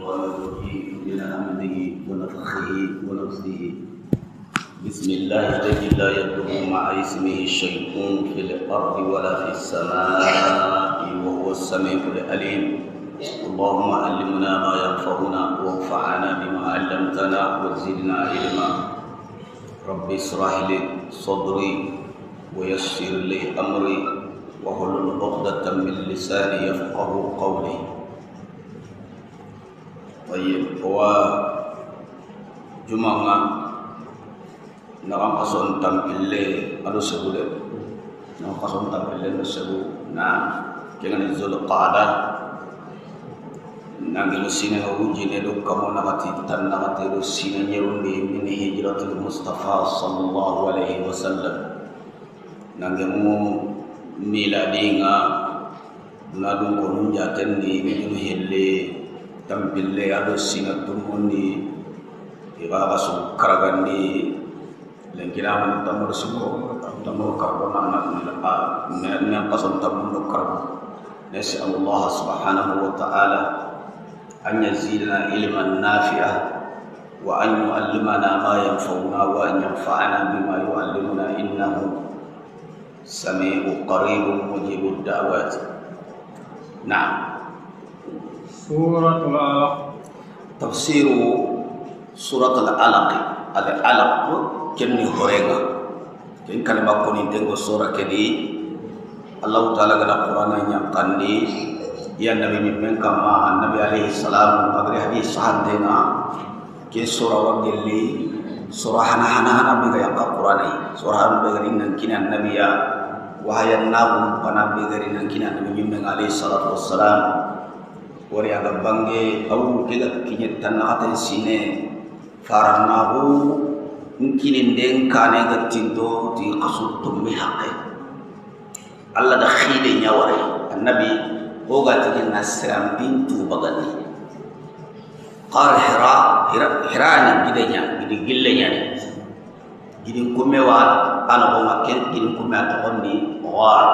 الشيطان الرجيم من همزه ونفخه ونفسه. بسم الله الذي لا يضر مع اسمه شيء في الأرض ولا في السماء وهو السميع العليم. اللهم علمنا ما ينفعنا وانفعنا بما علمتنا وزدنا علما. رب اشرح لي صدري ويسر لي أمري واحلل عقدة من لساني يفقه قولي. طيب هو جمعة نعم قصون تمبلي أدو سبوده نعم قصون تمبلي أدو سبو نعم كنا نزول القعدة نعم لسينا وجينا لو كم نغتي تنغتي لسينا يروي من هجرة المصطفى صلى الله عليه وسلم نعم miladinga nadum ko nun jatendi nginu helle tampille ado singa tumundi ibaga su karagandi lengkira man tamur suko tamur karbo manna na pason tamur karbo nasi Allah subhanahu wa ta'ala an yazidna ilman nafi'a wa an yu'allimana ma yanfa'una wa an yanfa'ana bima yu'allimuna innahu سميع قريب مجيب الدعوات. نعم. سورة العلق. تفسير سورة العلق. العلق كني هوريغا كن كلمة كوني تنغو سورة كدي الله تعالى قال القرآن ينقندي يا نبي من كما النبي عليه السلام أغري حديث صحابنا كي سورة وقلي سورة هنا بيغا ينقى القرآن سورة هنا بيغا ننكينا النبي وهي النابم بنا بيغا ننكينا النبي من عليه الصلاة والسلام وري أغا بانجي أول كده كي تنغتن سيني فارنابو نكين دين كاني غتندو دي قصود تمي حقه الله دخيل نيوري النبي هو غاتي نسرام بنتو بغني قال حراني جدنيا جدي جلنيا جدي كوميوا انا بوما كين جدي كوميا تقولني وار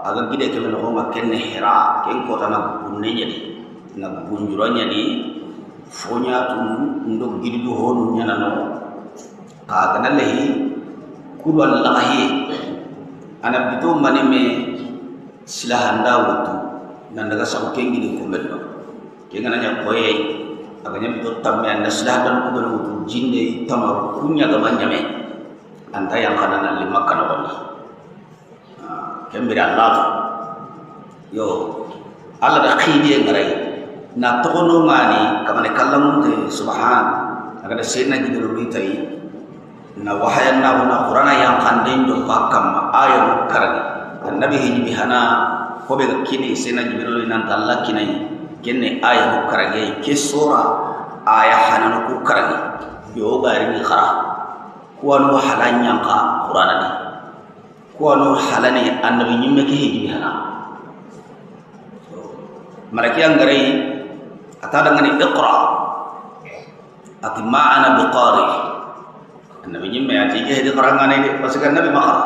اغا جدي كمن بوما كين حرا كين كوتانا بوننيا دي نا بونجورانيا دي فونيا تون ندو جدي دو هونو نانانو كاغنا لهي كودو الله انا بيتو ماني مي سلاهندا وتو ناندا سابو كين جدي كومبلو كيغنا نيا كوي aganya betul tamme anda sudah dan kudu nutu jinne tamar kunya gamanya me anta yang kanan lima kana wali kembira Allah yo Allah da khidi ngarai na tono mani kamane kallamun te subhan agada sena jidu bitai na wahayan na qur'ana yang kanden do pakam ayat karani annabi hiji bihana ko be kini sena jibril nan Allah kinai kenne aya ko karage ke sura aya hanan ko karage yo gari ni khara ko no halanya ka qur'ana ni ko no halani annabi nyimme ke hiji hana maraki angare ata dangani iqra ati ma'ana biqari annabi nyimme ati ke hiji qarangane de pasukan nabi makha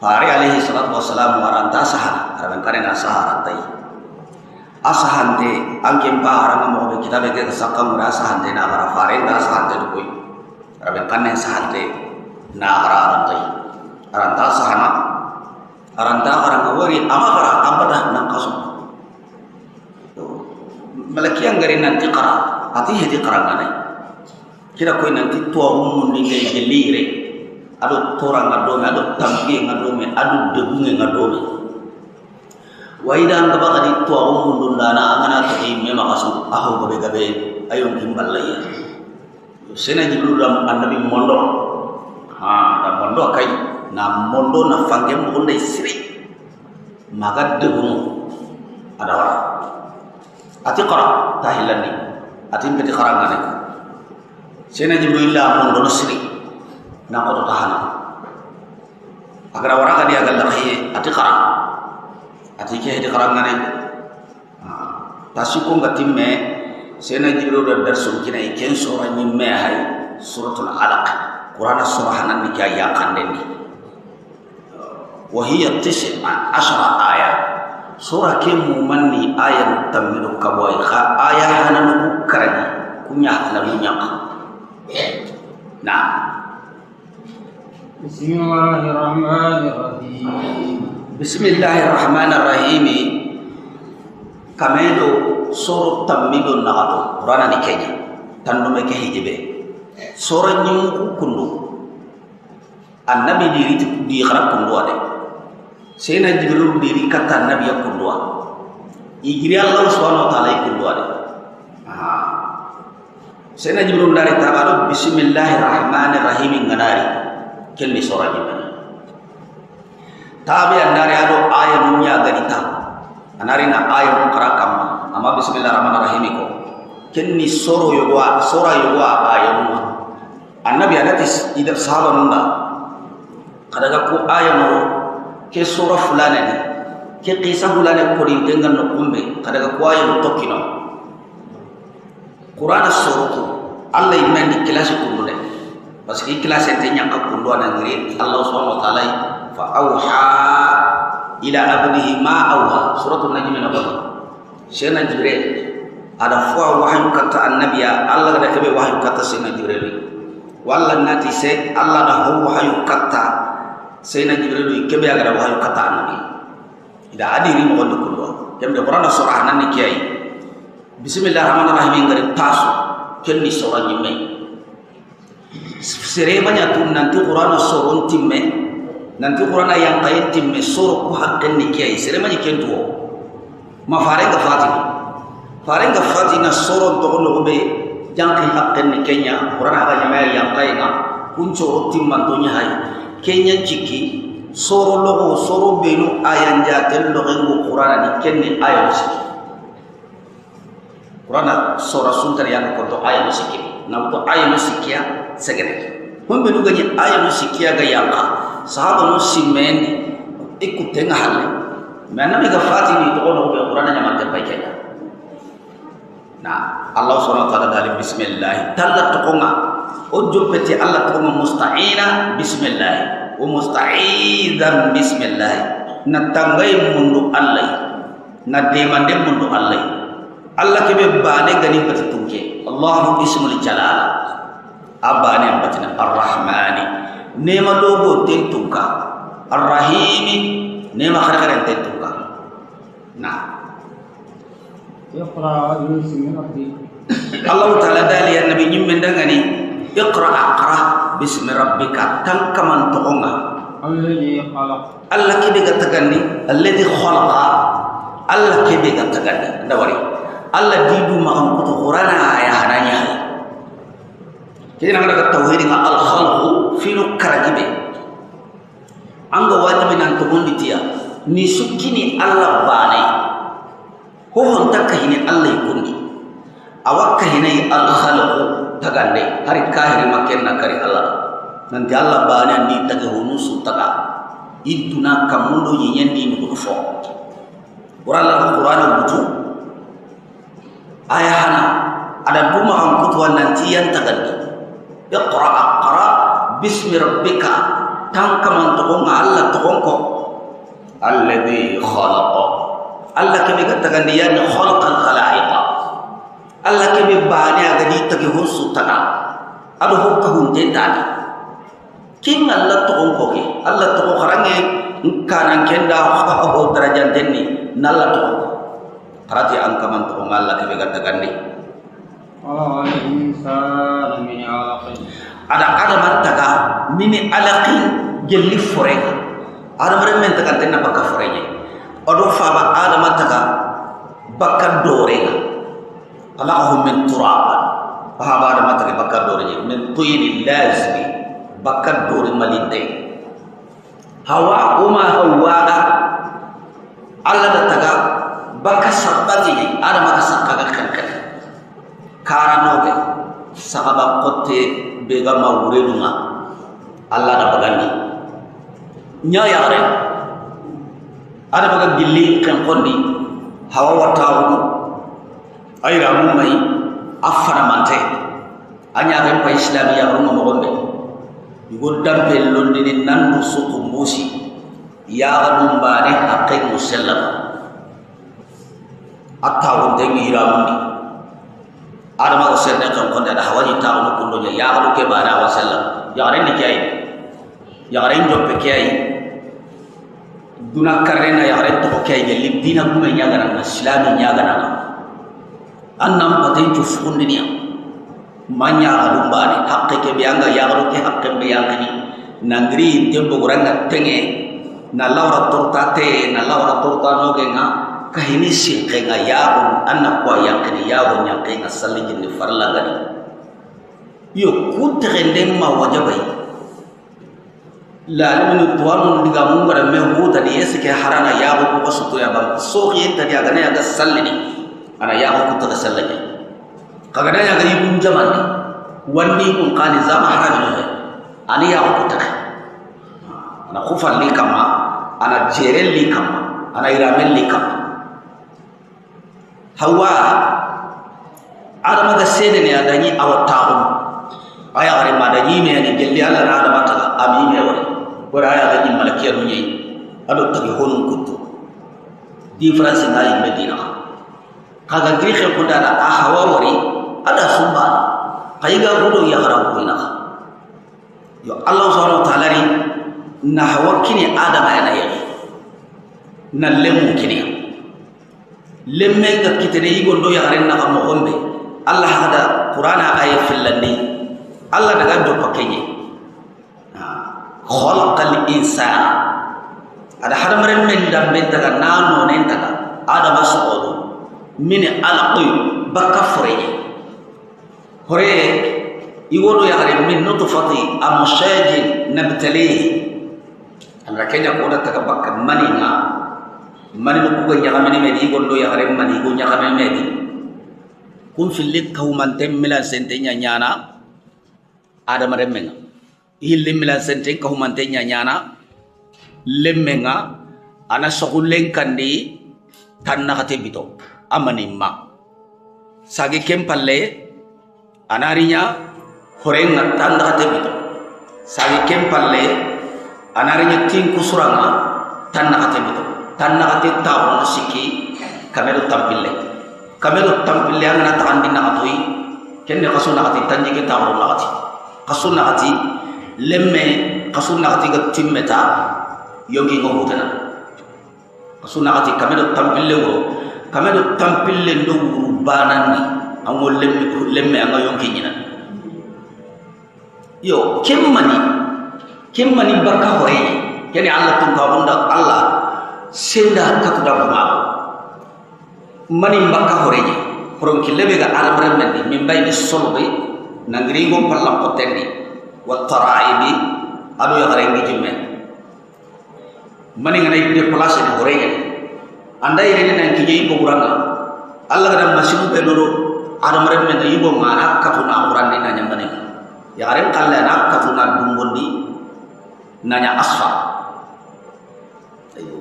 fari alaihi salatu wassalam waranta sahana araban karena sahara tai asahante angkem pa arang mo be kitabe ke sakam ra asahante na ara fare da asahante do koi rabe kanne sahante na ara arantai aranta sahana aranta arang wari amara ampada nang kasu malaki ang garin nanti qara ati hedi qarangane kira koi nanti tua ummun ni ke gelire adu torang adome adu tampi ngadome adu debunge ngadome waidan gaba kadi to umundun dana angana to imme makasu aho gabe ayon kimbalaya sena jibril dam annabi mondo da mondo kai na mondo na fangem bonde siri maga debu ada wala ati qara tahilani ati beti qarangane sena jibril la mondo siri na ko to tahana agar wara kadi agal lahi ati qara ati ke hedi qarangane tasiko ngatimme sena jibril da darsu kina iken sura nyimme hay suratul alaq qur'ana surah hanan ni kaya kandendi wa hiya 19 ayat surah ke mumanni ayat tamilu kaboi kha ayat hanan karani kunya la munya na Bismillahirrahmanirrahim kamedo soro tammido nagato qur'ana ni kenya tanno me ke hijibe soro nyum kundu annabi di kharab kundu ade sena jibril diri kata nabi ya kundu igri Allah subhanahu wa ta'ala kundu ade sena jibril dari tabaro bismillahirrahmanirrahim nganari kelli soro nyum tabi andari ado ayat nya gadita anari na ayat karakam amma bismillahirrahmanirrahim ko kenni soro yogwa sora yogwa ayat annabi adatis ida sahaba nunda kadaga ko ayat no ke sura fulana ni ke qissa fulana ko din dengan no kumbe kadaga ko ayat tokkino qur'an soro Allah imani kilasi kundude parce que kilasi te nyaka kundu anangri Allah subhanahu wa ta'ala fa auha ila abdihi ma auha suratul najm nabah sena jibril ada fwa wahyu kata annabiya Allah ada kebe wahyu kata sena jibril walla nati se Allah da wahyu kata sena jibril kebe ada wahyu kata annabi ida adiri mo gondo kullo kembe qur'ana surah nan ni kiyai bismillahirrahmanirrahim ngari tasu kenni surah nyimme sere banya tun nanti qur'ana surun timme nanti qur'ana yang kayen timme surah ku hakken ni kiyai sere mani kentuo ma farenga fatina surah to gondo be jangki hakken ni kenya qur'ana ga nyama yang kayena kunco timman to nyahay kenya ciki surah logo surah benu ayan jatel logo qur'ana ni kenni ayo siki qur'ana surah suntar yang ko to ayo siki na to ayo sikia segere hombe nu gaji ayo sikia ga yanga sahaba muslimin ikut tengah hal mana mega fatini to ono be qur'ana nyama te baiknya nah Allah subhanahu wa ta'ala dalim bismillah talla to konga ojo peti Allah to musta'ina bismillah wa musta'idzan bismillah na tangai mundu Allah na demande mundu Allah kebe bane gani pati tunke Allahu ismul jalal abane batina arrahmani nema logo tentuka arrahimi nema kharkaren tentuka nah iqra bismi rabbika Allah taala dali ya nabi nyimmen dangani iqra aqra bismi rabbika tan kaman toonga alladhi khalaq Allah kebe gatagani alladhi khalaqa Allah kebe gatagani ndawari Allah didu makam kutu qur'ana ya hananya kini nang daga tauhid nga al khalqu finu karajibe anga wajibi nan to gondi tiya ni sukkini Allah bane ho hon takka hini Allah kundi awakka hini al khalqu tagaande hari kahiri makenna kari Allah nanti Allah bane ni taga hunusu taga iduna kamundo yenyendi ni ko fo qur'ana butu ayahana ada duma ang kutuan nanti yang tagandi iqra aqra bismi rabbika tangkaman tokong Allah tokongko alladhi khalaqa Allah kebe katakan dia khalaqal khalaiqa Allah kebe bani aga di tagi husu taga ado hokka hunte tadi king Allah tokongko ke Allah tokong karange kanan kenda ho darajan tenni nalla tokongko tarati angkaman tokong Allah kebe katakan ni al-insan min alaqin ada mantaga mini alaqin gelli forega ada men taga tenna baka forenya odo faba ada mantaga baka dorega khalaqahu min turab faba ada mantaga baka dorenya min tuyni lazbi baka dori malinde hawa hawa Allah taga baka sabati ada maka sakaga kan karanoge sahaba kote bega mawurelunga Allah da bagandi nya yare ada baga gilli kan kondi hawa watawu ayra mu mai afana mante anya ga pa islamiya rumo mo gombe godam pellondi ni nandu suku musi ya gadum bane haqqi musallam atawu dengi ramundi kondo ya garu ke bana wasalla ya garen ni kay ya garen joppe kay duna karena ya garen to kay gelli dina kuma nya gana islam nya gana annam patin cu fundinia manya alumbani hakke ke bianga ya garu ke hakke bianga ni nangri tembo guranga tenge na laura tortate na laura tortano genga kahini sinkenga yaun anak kwa yakni yaun yakenga salijin ni farlangani yo kutrende ma wajabai la min tuwanu diga mungara me huta di eske harana yaun ko sutu ya bang so yenta dia gana ya sallini ana yaun ko ta sallini kaga ya ga yibun jaman wandi kun qali zama haramin ani yaun ko ta ana khufan li kama ana jerel li kama ana iramel li kama hawa adama ga sede ne adani awtahu aya gari madani me ni gelli alla na adama ta ami me wori wora aya ga ni malakiya no nyi ado tagi honun kuttu difference na yi medina kaga gri khel ko dala a hawa wori ada sumba kayga godo ya haram ko ina yo allah subhanahu wa ta'ala ni na hawa kini adama yana yi na lemu kini lemme ga kitene yigondo ya renna kam gombe allah hada qur'ana ay fillandi allah daga do pakenye khalaqal insana ada hadamaren men dambe daga nano nen daga adama sodo min alaqi bakka foreye hore iwodo ya gare min nutfati amshajin nabtalihi andra kenya ko da taka bakka maninga mani ko ko nyagamene medi gondo ya gare mani ko nyagamene medi kun filik kauman temmila sentenya nyana adama remenga hille mila sente kauman tenya nyana lemmenga ana sokulen kandi tanna kate bito amani ma sage kempalle anarinya horenga tanna kate bito sage kempalle anarinya tin kusuranga tanna kate bito tanna kate tawo siki kamero tampille angana takandi na atoi kenne kasuna kate tanjike tawo na kate kasuna kate lemme kasuna kate gatimmeta yogi ngo hutana kasuna kate kamero tampille ndo banani ango lemme anga yonki nyina yo kemmani bakka hore kene Allah tun ka bunda Allah senda katuda ma mani bakka horeje horon kilebe ga alamre men min bayni solbe nangri ngom pallam ko tendi wa taraibi adu ya garengi jimme mani ngana ide place ni horeje anda ire nan kije ko buranga Allah ga masinu be doro alamre men yibo mana katuna qur'an ni nanya mani ya garen kala na katuna dumbondi nanya asfa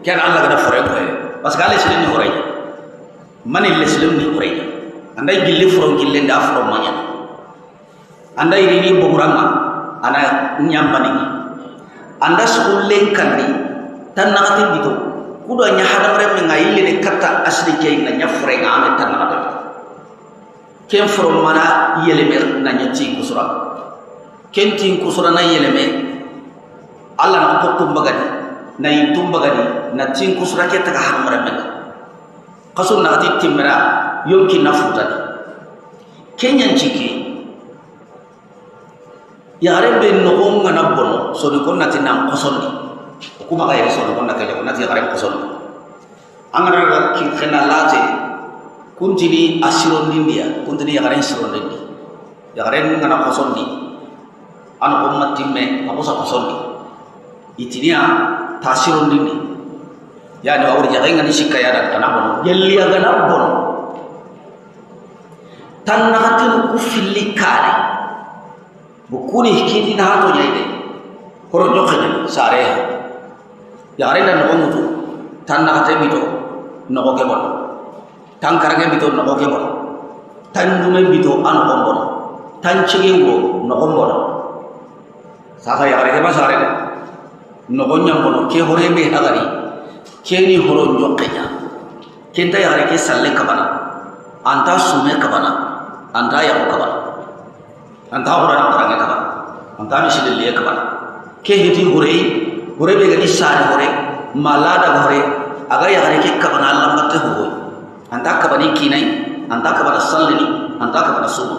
kan Allah ga fore ko parce que Allah sini horeje mani leslim ni horeje anda gilli foro gille nda foro manya anda irini boguranga ana nyambani anda sulle kandi tan nakati bito kudo nya hadam rem nga yille de katta asli kay na nya fore nga ame tan nakati ken foro mana yele mer na nya ci kusura ken tin kusura na yele me Allah na ko tumbagadi na tumbagadi na tin kusura ke ta hadam rem kasun nakati timra yonki nafutani kenyan chiki yare be no ngana bono so ni konna tinam kosondi kuma ga yare so ni konna kale konna ti yare kosondi angara ga ki khena late kuntini asiron india kuntini yare asiron indi yare ngana kosondi an ummati me abusa kosondi itinia tasiron indi yani awri yare ngani shikaya dan tanabo yelli aga nabon tan nagatin ku filli kare bukuni hikiti na hato nyaide horo nyokanya sare yare na ngongutu tan nagate bito noko ke bon tan karage bito noko ke bon tan dume bito an bombon tan chige wo noko bon saka yare ke basare noko nyambono ke hore be hagari keni horo nyokanya kenta yare ke salle kabana anta sume kabana anta ya kabana anta hura karanga kaba anta misil liya kaba ke hiti hore be gani sare hore malada hore aga ya hare ke kaba na Allah matte ho anta kaba ni kinai anta kaba da sallini anta kaba da sumu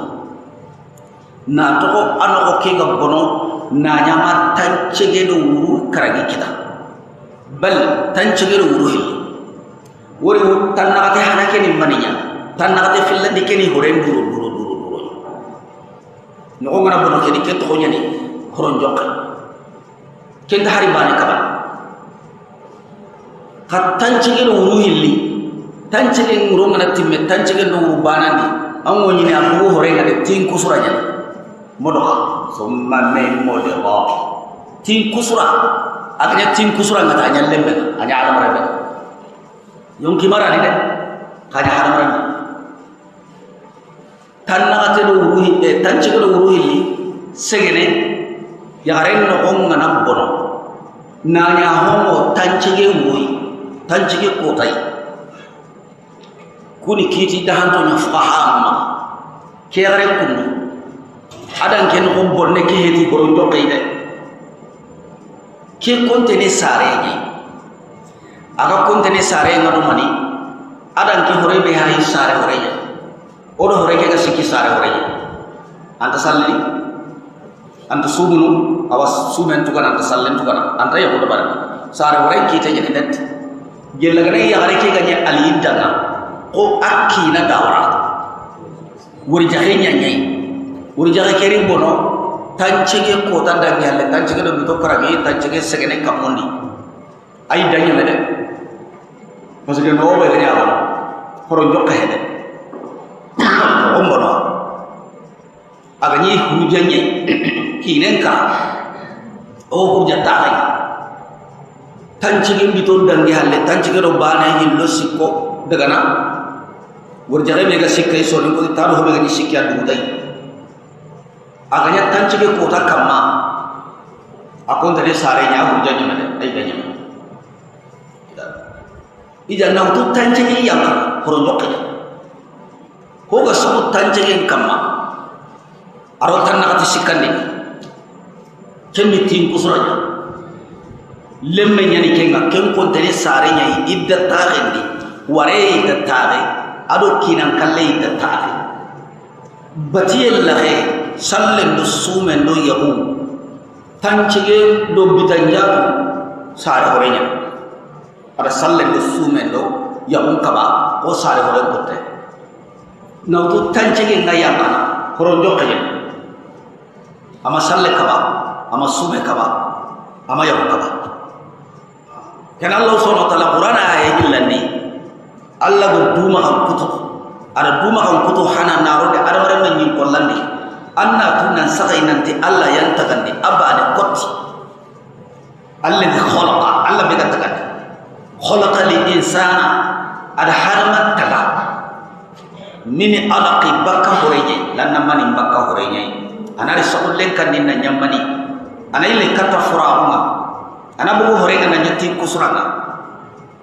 na to anoko ke ga bono na nyama tancege do wuru karagi kita bal tancege do wuru hi wori tanna ate hanake ni maninya tanna ate fillandi ke ni hore duru no ngana bono ke ni ke to nyani horon jokka ken hari bani kaba kat tancege do wuru hilli tancege nguro ngana timme tancege do wuru banandi ammo nyini abu hore ngade tin kusuranya modoka summa me modela tin kusura agnya tin kusura ngata anya lembe anya alam rabe yong kimara ni de kanya alam rabe tanna ate do ruhi tanche do ruhi li segene yaren no ong ngana bono nanya homo tanche ge ruhi tanche ge kotai kuni kiti dahanto nya fahama kere kundu adan ken ko bonne ke heti boron to kayde ke kontene sare ni aga kontene sare ngado mani adan ki hore be hay sare hore ya odo hore ke ga sikki sare hore ya anta salli anta subunu awas sumen to kana anta sallen to kana anta ya ko bar sare hore ki te je net gella gane ya hare ke ga nya ali dana ko akina dawra wuri jahenya nyai wuri jaga keri bono tancege ko tanda nyalle tancege do bito karagi tancege segene kamundi ay danya mede parce que no be ganya ba horo jokka hede o mono aga ni hujanye kinenka o hujata ay tancege bito dangi halle tancege do bana hillo sikko daga na wuri jaga mega sikkay so ni ko taro hobe gani sikya dudai aganya tancege kota kamma akon tadi sarenya hujanya made ay danya ija na tu tancege yang horonjok hoga su tancege kamma aro tanna ati sikandi kemmi tin kusuranya lemme nyani kenga ken kon tadi sarenya idda tagendi ware idda tage ado kinan kalle idda tage batiyel lahe sallen do sumen do yahu tancige do bitanjaku sare horenya ada sallen do sumen do yahu kaba o sare hore kotte nawtu tancige ngayama horonjo kaje ama salle kaba ama sume kaba ama yahu kaba kan Allah subhanahu wa ta'ala qur'ana ayillani Allah go duma kan kutu ada duma kan kutu hana narode ada mare men yin kollandi anna tunan sakai nanti Allah yang tagandi abade kotti alladhi khalaqa Allah be tagandi khalaqa lil insana ada haramat taga min alaqi bakka horeje lanna mani bakka horeje anari sabulen kan ninna nyammani anaile kata furauma ana bugu horenga na nyati kusuranga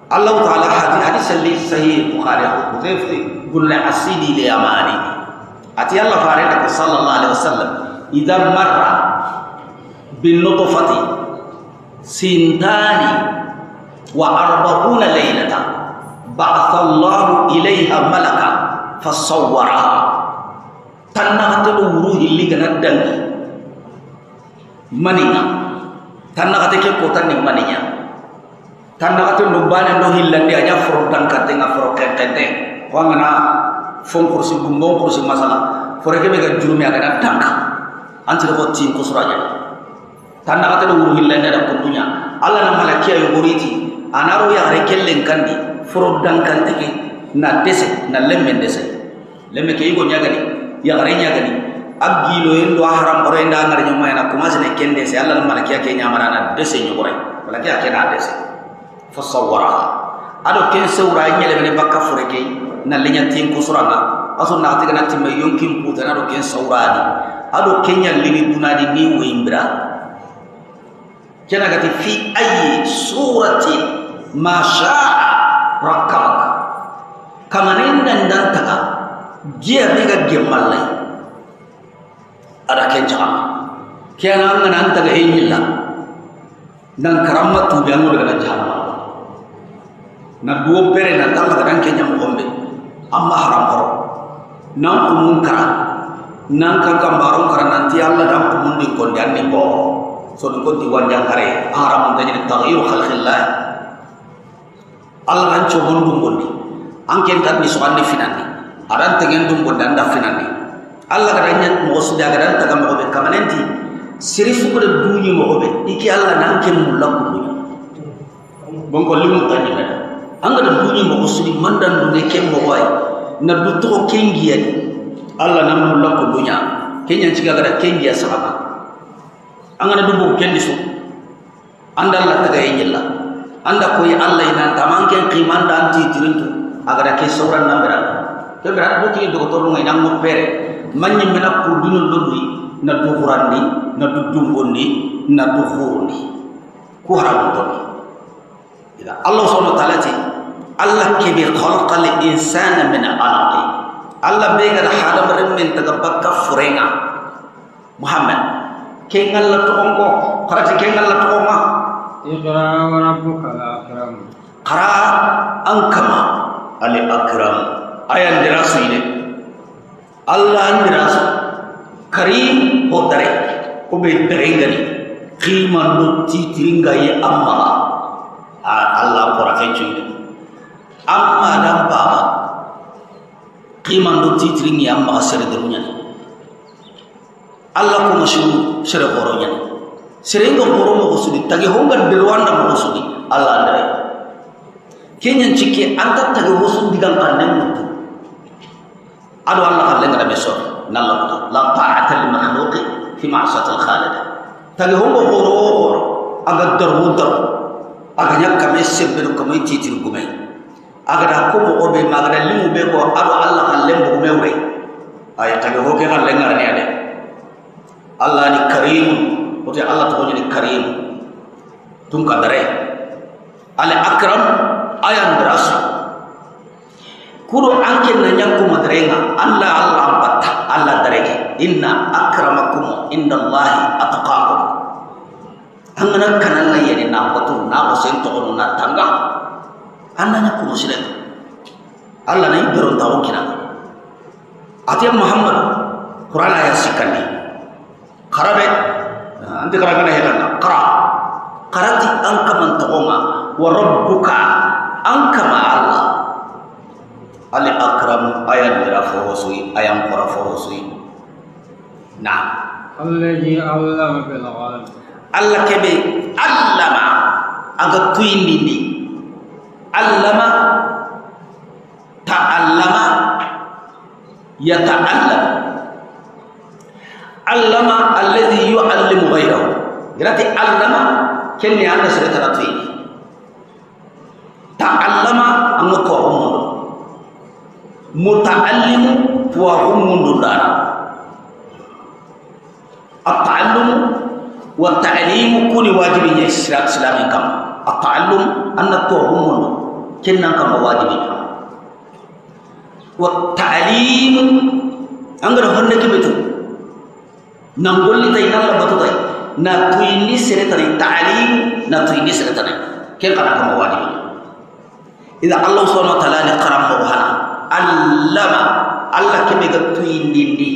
Allah taala hadis li sahih bukhari hudhayfa bin asidi li amani ati Allah farida sallallahu alaihi wasallam idza marra bin nutfati sintani wa arba'una laylatan ba'atha Allah ilaiha malaka fasawwaraha tanna hatu ruhi ligana dangi manina tanna hatu ke kotan ni maninya tanna hatu nubane no hillandi anya frodan katenga froketete wangana fon kursi gumbong kursi masala foreke mega jurumi aga tanka antir ko tin ko suraja tanna kata do hillande da kuntunya alla na malakiya yo boriti anaro ya rekellen kandi frodan kantike na dese na lemmen dese lemme ke yigo nyagani ya garenya gani agilo endo haram orenda ngar nyoma na kumasne kende se alla na malakiya ke nyamara na dese nyogore malakiya ke na dese fasawwaraha ado ken sawra nyele ne bakka foreke na lenya tin ko suranga aso na tiga na timme yonkin putana do ken sawrani ado kenya lini dunadi ni wimbra kena gati fi ayi surati ma syaa rakabak kamanen dan taka dia mega gemallai ada kenjam kiana ngana anta ga hinyilla nan karamma tu bi anu daga jahannam na duo bere na talla ga dan kenjam gombe amma haram koro nan ko munkara nan kan kambaron kara nanti Allah dan ko mundi ko danni bo so ko di wanda kare haram dajini taghyir khalqillah Allah kan co gondum bondi angken kan ni soandi finandi aran tegen dum bonda anda finandi Allah kada nyat mo suda kada taga mo be kamanenti sirifu ko de duñi mo be iki Allah nan ken mulla ko duñi bon ko limu tani be anga de duñi mo sudi mandan du ne ken mo way na du to kengiya Allah nan mulla ko duña kenya ciga kada kengiya sahaba anga du bo ken disu anda Allah taga yilla anda koy Allah ina tamanken qimanda anti tirintu agada ke sauran nambara ke berat buki doktor ngai nang mo pere manni mena pour dunul lodui na du qur'ani na du dumboni na du khoni ku haram to ila Allah subhanahu wa ta'ala ti Allah ke bi khalaqal insana min alaq Allah be ga hada bare men taga bakka furenga Muhammad ke ngalla to onko farati ke ngalla to ma iqra wa rabbuka al-akram qara ankama al-akram ayan dirasu ini Allah dirasu karim hodare obe derengani qima no titiringa ye amma Allah pora kencuide amma dan baba qima no titiringa ye amma sere derunya Allah ko mashu sere horonya sere ngo horomo usudi tagi honga derwanda mo usudi Allah ndare kenyan cike anta tagi usul digang kanen mutu adu Allah kan lenga besor nallah la ta'ata lil makhluq fi ma'siyati al khaliq tagi hongo horo aga darwudar aga nyakka mesel be ko may titir gumay aga da ko mo obe magada limu be ko adu Allah kan lembo gume wure ay tagi hoke kan lenga ni ade Allah ni karim ote Allah to ni karim tum kadare al akram ayan berasu kudo anke na nyanku madrenga Allah batta Allah darege inna akramakum indallahi atqakum angana kanalla yeni na batu na osen to na tanga annanya kuno sire Allah na idron tawo kina atiya Muhammad Quran ayat sikandi kharabe ante karagana hedana qara qarati anka man taqoma wa rabbuka angkama Allah ali akram ayat dirafurusui ayam korafurusui nah alladhi allama bil qalam Allah kebe allama aga tuindindi allama ta'allama yata'allam allama alladhi yu'allimu ghayrahu berarti allama kenni anda sudah teratuini ta'allama angoto umundo muta'allimu wa umundo dana at-ta'allum wa ta'lim kuni wajibi ya islami kam at-ta'allum anna to umundo kenna kam wajibi wa ta'lim angara honne ke betu nangolli tay nalla batu tay na tuini seretani ta'lim na tuini seretani ken kana kam wajibi إذا الله سبحانه وتعالى قرأ مرهنا علم الله كم يقطعين دي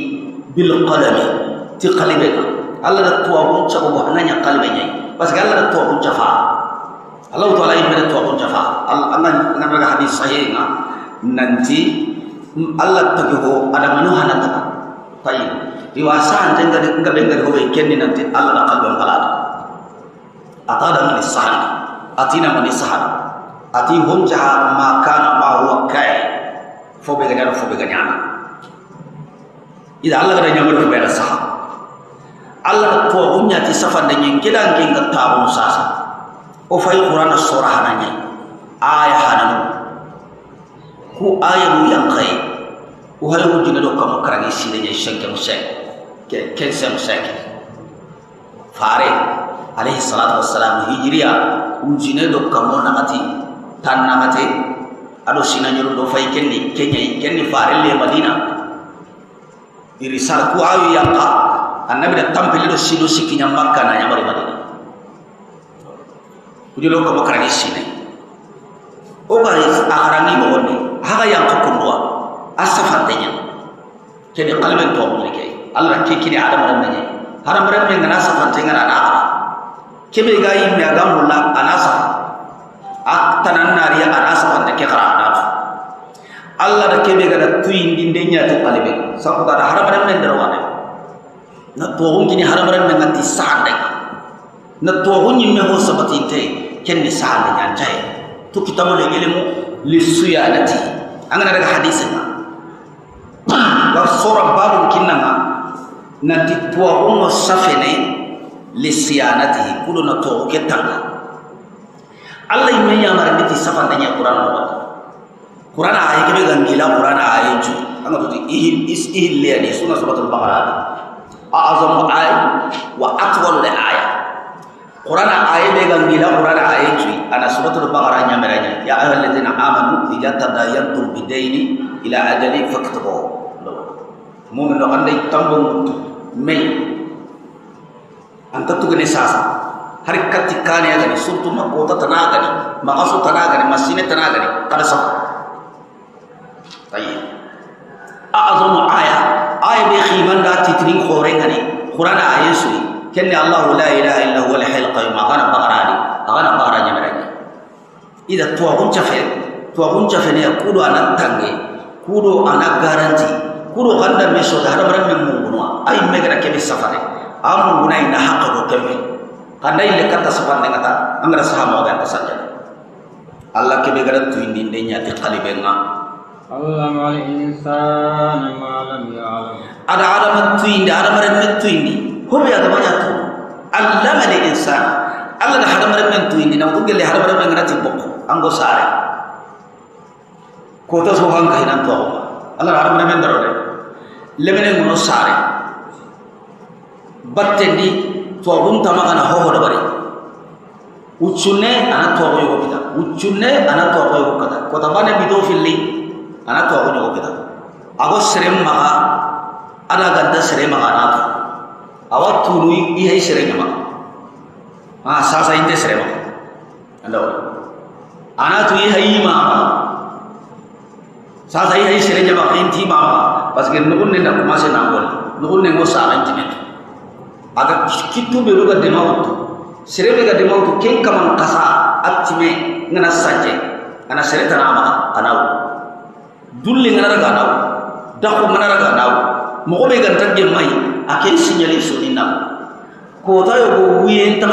بالقلم تقلبك الله نتوابون شبابه هنيا قلبني بس قال الله نتوابون شفا الله تعالى يبدأ نتوابون شفا الله نبغى حديث صحيح nanti Allah tagiho ada manuhana ta tayyib riwasa ante ngade hobe kenni nanti Allah nakal don kalada atada man sahal atina man sahal ati hum jaha makana ma huwa kai fobe ganyana ida Allah kada nyamar ko bela sah Allah to hunya ti safan da nyin kidan kin ka tabu sasa o fay qur'an surah hananya aya hananu ku aya mu yang kai o halu jina do kam karagi sile ne shanke musek ke kensem musek fare alaihi salatu wassalam hijriya ujine do kam nagati tanna kate ado sinanyuru do fay kenni fare le Madina irisal ku ayu yanka annabi da tampeli do silo sikinya makka na nyamari madina kujilo ko makara sine o ba aharangi mo woni haga yang ko kundwa asafantenya kene qalben to mo ke Allah ke kini adam ran nanya haram ran men ngana safantenya na na kebe ga yi me agamulla anasa aktanan nariya anasa fante ke qarana Allah da kebe ga da tuindi ndenya to qalbe sabuda da haram ran men darwane na to kini haram ran men ngati sande na to nyimme ho sabati te kenni sande nyantai to kitabu le ilmu lisuyanati angana daga hadisina wa sura babu kinna nanti tuwa umo safene lisiyanati kudo na to ketanga Allah imme yamar biti safandanya Quran wa Quran ayi kebe gangila Quran ayi ju anga to ihil liani sunna suratul baqarah a'zamu ay wa atwalu ayat Quran ayi be gangila Quran ayi ju ana suratul baqarah nyameranya ya ayyuhallazina amanu idza tadayantum bidaini ila ajali faktubu mu'min do andai tambung mai anta tugane sasa hari katikane ya gani surtu makota tanaga ni magasu tanaga ni masine tanaga ni kada sa tayi a'zamu aya bi khiman da titring khorenga ni qur'an aya suri kenni allah la ilaha illa huwa al-hayyul qayyum agana bagaranya mereka ida tuwagun chafe ne kudo anan tange kudo anak garanti kudo kanda meso da harabaran men mungunwa ay megara kebe safare amu guna ina hakka do kebe kanda ile kata safande ngata angara sahama ga ta sajja Allah kebe gara tuindi ndenya ti qalibenga Allah mal insana ma lam ya'lam ada adam tuindi adam ren tuindi hobe ada banyak tu allama al insana Allah da hadaran men tuindi na tugelle hadaran men ngati bokko ango sare ko to so han kahinan to Allah hadaran men darode lemene ngono sare battendi to bum tamagana ho do bari ucune ana to yo kita ucune ana to yo kada ko tabane bido filli ana to yo kita ago serem maga ada ganda serem maga na to awat tunu i hay serem maga sasa inte serem ando ana tu i hay ma sasa i hay serem maga inti ma parce que nugun ne na commencer na gol nugun ne ngo sa internet aga kitu be ruga demawtu serebe ga demawtu ken kaman kasa atime ngana sanje ana sereta na ma anaw dulle ngana raga naw dakko ngana raga naw mo be ga tagge mai ake signale sunina ko ta yo go wiyen ta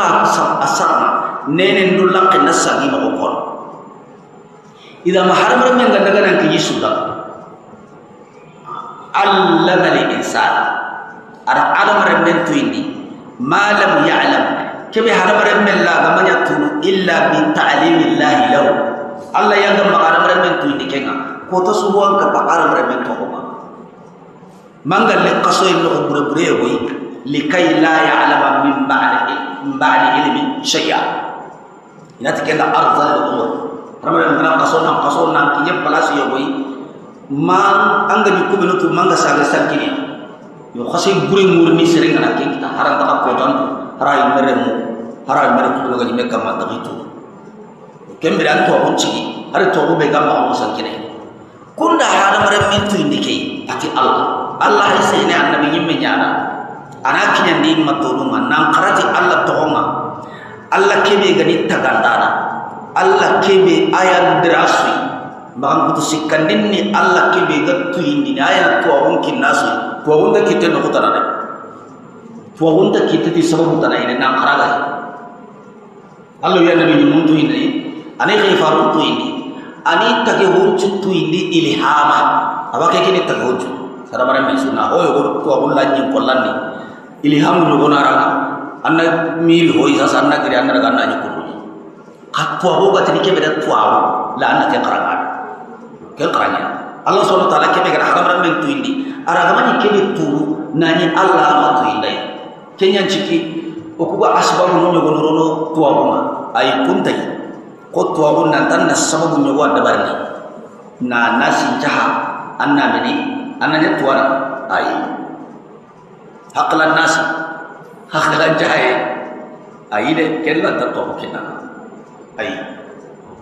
asama nenen dulla qinna sagi ma ko ida maharam men ga daga nan ki suda allama lil insan ada adam remmen tuindi ma lam ya'lam kebe haram remmen la gamanya tunu illa bi ta'limillah lahu Allah yang gam haram remmen tuindi kenga ko to suwan ka haram remmen to ma mangal le qaso ibn bure boy likay la ya'lama min ba'di ilmi shay'a inati kenda arzal umur ramana ngana qaso nan kiye palasi yo boy man anga ni kubinu tu manga saga sankini yo khasi buri murni sering na ke kita haram ta ko tan harai meremu harai mere ko ga ni mekka ma ta gitu kembe an to hunci har to be ga ma on sankini kunda haram mere tu indike ati Allah sai ne annabi yimme nyana ana kinya ni matulu man nan qarati Allah to ma Allah kebe ga ni tagandana Allah kebe ayan dirasui bang kutu sikandin ni Allah kebe ga tu indi ayan to on kinasu to on da kitte no kutana to on da kitte ti sababu tana ine nan qaraga Allah ya nabi mun tu indi ani khifaru tu indi ani tage hunchu tu indi ilhama abake kini tage hunchu sarabara me sunna o yo to on la nyi kollanni ilhamu no gonara anna mil hoy sa sanna kiri anna daga anna nyukuru katwa ho ga tini kebe da twa la anna ke qaraga ke qaranya Allah subhanahu wa ta'ala kebe ga haramran men tu indi aragama ni kebe tu nani Allah ma tu indi kenyan chiki okuba asbabu no nyogo no twa ma ay kuntai ko twa nan tan na sababu nyogo dabarni na nasi jaha anna meni anna ne twa ay haqlan nas haqlan jahay ayide kella ta to kina ay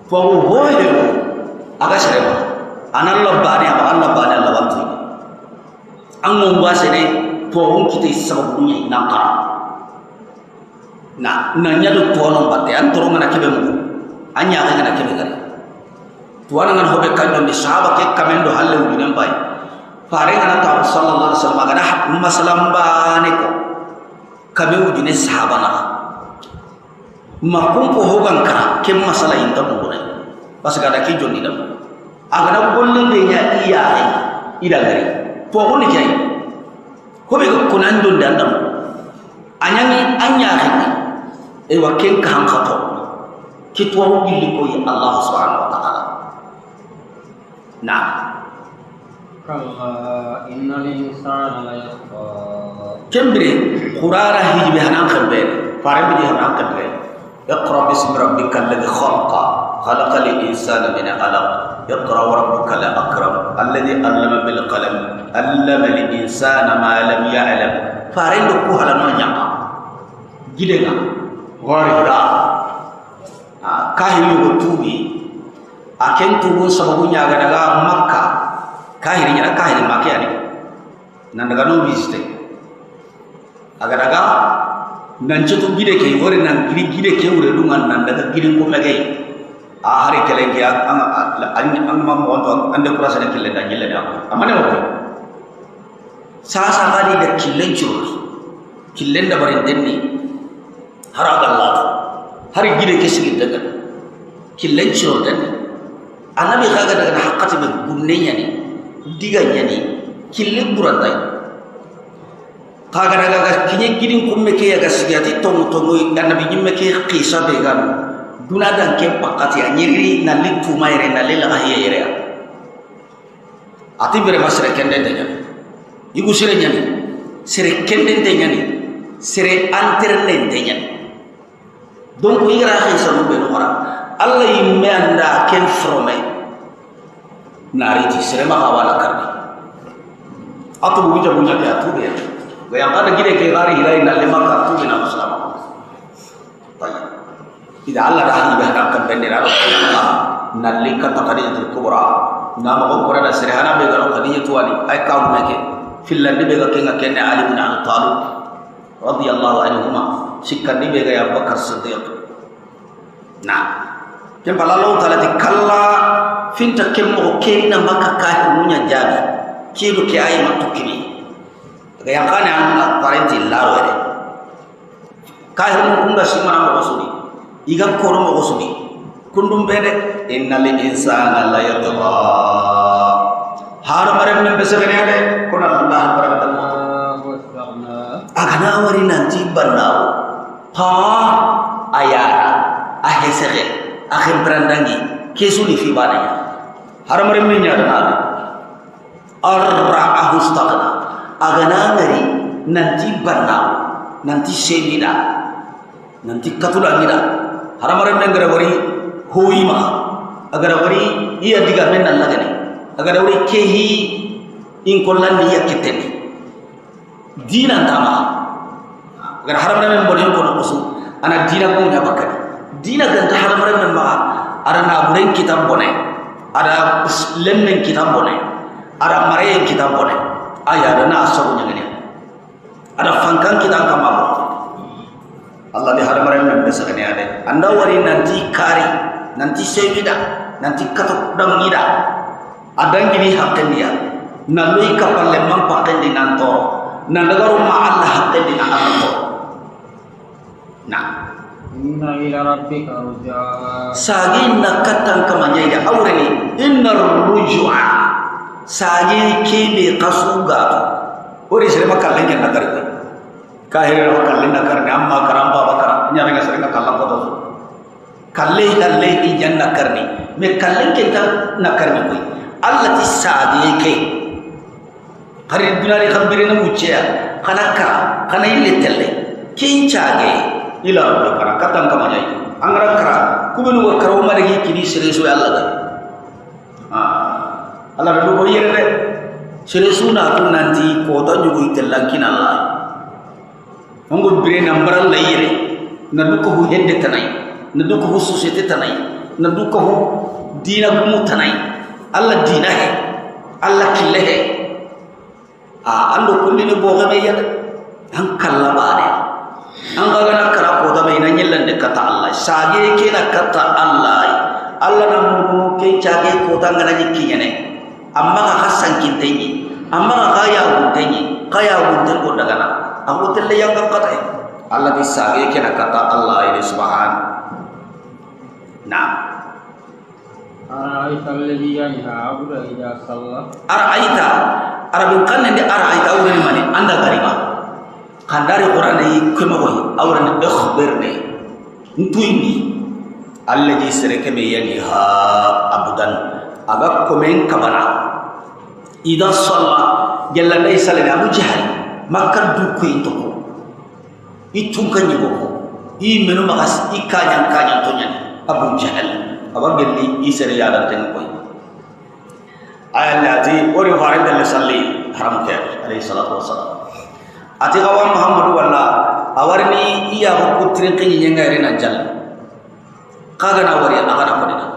fo hoye aga sereba anallah bani Allah wanti angum wasene fo kita sababunya nakara na nyadu tuano batte antoro ngana kebe mu anya ngana kebe gari tuana ngana hobe kanjo ni sahaba ke kamendo halle ujunan bai fare ngana ta sallallahu alaihi wasallam ngana masalam bane ko kabe ujune sahaba na makum ko hogan kara kem masala inta mu ne pas gada ki jonni dam agana golle be nya iya ida gari fo honni kay hobe ko kunan don dandam anyani anya hini e waken kan khato kitwa gilli ko ya Allah subhanahu wa ta'ala na kalla innal insana la yatgha kembere qurara hijbi hanan khabbe fare bi hanan khabbe iqra bismi rabbikal ladhi khalaqa khalaqal insana min 'alaq iqra wa rabbukal akram alladhi 'allama bil qalam 'allama al insana ma lam ya'lam fare do ko halano nyama gidenga warida kahiri go tubi aken tubu sababu nyaga daga makka kahiri nyana kahiri makya ni nan daga no visite aga daga nan cetu gide ke wori nan gide ke wure dungan nan daga gide ko mege a hari kele ke an mam wonto ande kurasa ne kille da gille da amane wo sa kali da killen chur killen da bare denni haragallah hari gide ke sigi daga killen chur den anabi kaga daga haqqati be gunnenya ni diganya ni killen burandai kaga daga kinye gidin kumme ke yaga sigati tongu anabi jimme ke qisa be gan dunadan ke pakati anyiri na litu mayre na lela ahiya yere ati bere masre kende tenya igu sire nyani sire kende tenya ni sire anterne tenya donc igra khisa no be no ora Allah yimme anda ken frome nari ti sire ma hawala karni atu buja ke atu be gaya kada gide ke gari hilai na lema ka tu bina muslim tayib ida Allah dah ibahkan kan bendera Allah nalika taqadiyatul kubra nama ko qurana sirhana be garo qadiyatu tuani ay kaw meke filandi be ga kenga kenne ali bin abi talib radiyallahu anhuma sikandi be ga Abu Bakar Siddiq na ken balalo talati kalla finta kemmo kenna makka ka munya jabi kido ke ay matukini yang kana anda parenti laro ere kahir mun kunda simana mo suni iga koro mo suni kundum bede innal insana la yatgha har mare men besagane ade kona Allah baraka agana wari nanti banao ha ayara ahesege akhir berandangi kesuni fi banaya har mare men nyada arra'ahu istaqna agana ngari nanti banau nanti semida nanti katulangida haramare nengara wari hoima agara wari iya diga men nallagani agara wari kehi in kollan iya kiteni dina tama agara haramare men bolen ko no ana dina ko nyabakani dina ganta haramare men ma ara na buren kitab bone ara lemmen kitab bone ara mare kitab bone aya dana asabu nyane ada fangkan kita kamamo Allah di haramare men besakane ade anda wari nanti kari nanti sevida nanti katok dang ida adang gini hakken dia nalui kapal lemang paken di nanto nandagaru ma Allah hakken di nanto nah inna ila rabbika ruj'a sagin nakatan kamanya ya awreni innar ruj'a sagi kibi kasuga ori sere makallen ken nakar ko kahire makallen nakar ni amma karamba bakara nyare ga sere kallan ko do kalle i janna karni me kallen ken ta nakar ni ko Allah ti sagi ke hari dunari khambire na mucciya kanaka kana ille telle kin chage ila rabbi kara katan kamanya angara kara kubenu ko karo marigi kini sere so Allah ga Allah dulu ko yere sere suna tu nanti ko to nyugo itelankin Allah ongo bire nambara layire na duko hu hende tanai na duko hu societe tanai na duko hu dina gumu tanai alla dina he alla kille he ando kulli ni boga me yada an kalla bane an ga na kara ko da mai nan yallan de kata Allah sage ke na kata Allah Allah na mu ke jage ko da ngana jikki ne amma ka hasan kintenyi amma ka ya guntenyi kaya gunten ko daga na aku telle yang kata Allah di sage ke na kata Allah ini subhan nah Araita alladhi yanha 'abda idza shalla araita arabin kan ne araita awre mani anda gariba kandari qur'an yi kuma hoy awre ne ikhbirni ntuini alladhi sareke me yani ha abdan aga komen kabana idza shalla jalla dai salina abu jahal makkar du ko itoko itun kan yigo i menu magas ikanya to nyani abu jahal abagelli isere yadan ten koy ayati ori farid al salli haram ke alayhi salatu wassalam ati gawa muhammadu walla awarni iya ko putrin kin yenga rena jall kaga na wari agara ko dina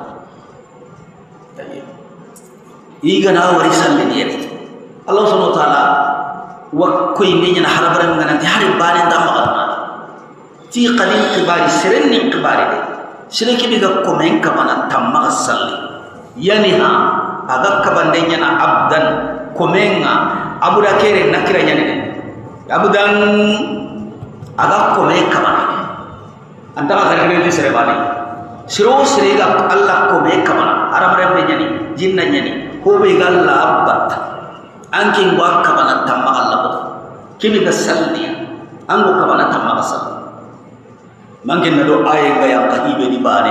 iga na wari salli ni yeri allah subhanahu wa ta'ala wa koy ni nyana harabaram ngana ti hari bani ndam adna ti qalil qibari sirenni qibari de sireki biga komen kabana tamma salli yani ha aga kabande nyana abdan komenga abuda kere nakira nyane de abdan aga komen kabana anta ka kare ni serebani siro sirega Allah komen kabana aramare be nyani jinna nyani ko be galla abbat ankin wa kabana tamma Allah kimi da salli ango kabana tamma salli mangin nado aye ga yang kahibe di bane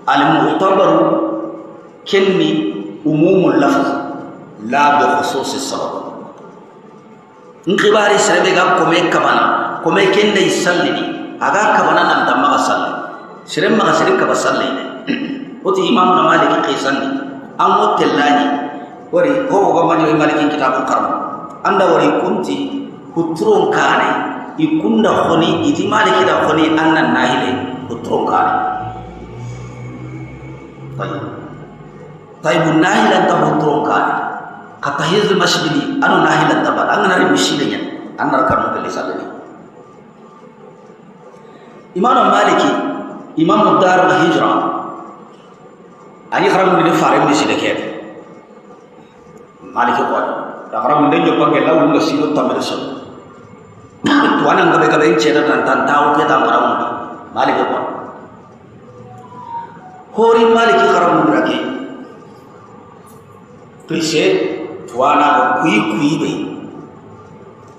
al mu'tabar kenni umumul lafz la bi khusus sabab ngibari sebe ga kome kabana kome kende sallini aga kabana nan damma salli sirem ma sirin ka basalli oti imam na maliki qisanni ammo tellani wari ho go mani maliki kitabul qarn anda wari kunti hutron kane ikunda khoni iti maliki da khoni annan nahile hutron kane tayyib nahilan ta hutron kane kata hizul masjidi anu nahilan ta bal angana mishidanya annar kanu kali salani imam maliki imam darul hijra ani kharam ni farim ni sidake maliki ko da kharam ni jo pange lawu nga sino tamere so tuana ngabe kabe chena tan taw ke ta kharam maliki ko hori maliki kharam ni rake prise tuana ko kui be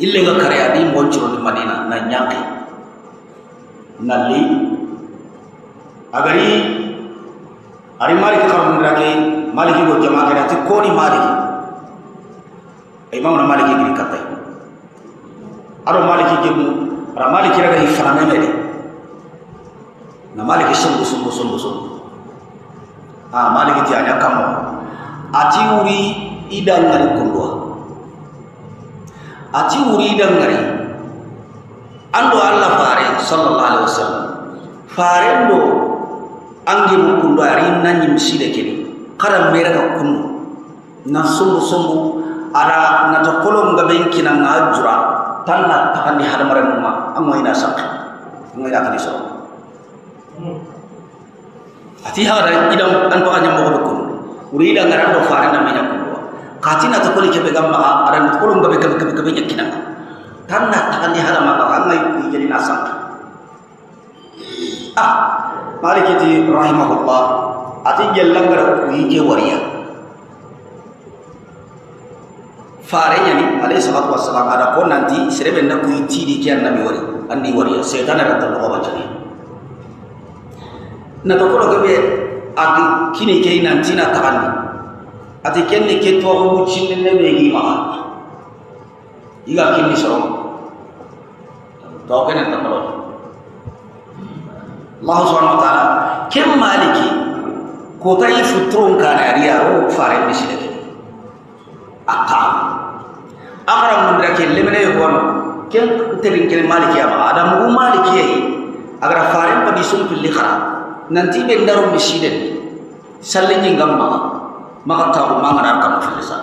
ille ga kare adi monchro ni madina na nyaki nalli agari ari maliki kharam ni rake maliki go jama kare ati ko ni maliki imam na maliki giri katai aro maliki gemu ara maliki raga ifana mede na maliki sumbu maliki ti anya kamo ati uri idang ngari kundwa ati uri idang ngari ando Allah fare sallallahu alaihi wasallam fare ndo angi kundwa ari nanyi miside kini kara mereka kundu na sumbu ara na to kolom ga benki na ngajura tanna takandi hadamare mumma amoy na sak ngoy akali so ati hara idam an to anya mo ko uri da ngara do fare na menya ko katina to koli ke be gamma ara na kolom ga be nyakina tanna takandi hadama ga ngoy ku jadi na sak malikati rahimahullah ati jellangara ku ke wariya farenya ni alayhi salatu wassalam ada ko nanti serebe na ku itidi kian nabi wari andi wari setan ada to ko bacani na to ko be agi kini ke nanti na takandi ati kenne ke to ko chinne ne be gi ma iga kini so to ko ne takalo Allah subhanahu wa ta'ala kem maliki ko tayi futron kana riya ro fare ni shide aka akram mun rake lemene yono ken terin ken maliki ama adam u maliki agar farin pa disum pilli khara nanti be ndaru misiden salli ngamma maka tahu mangana kam fil lisan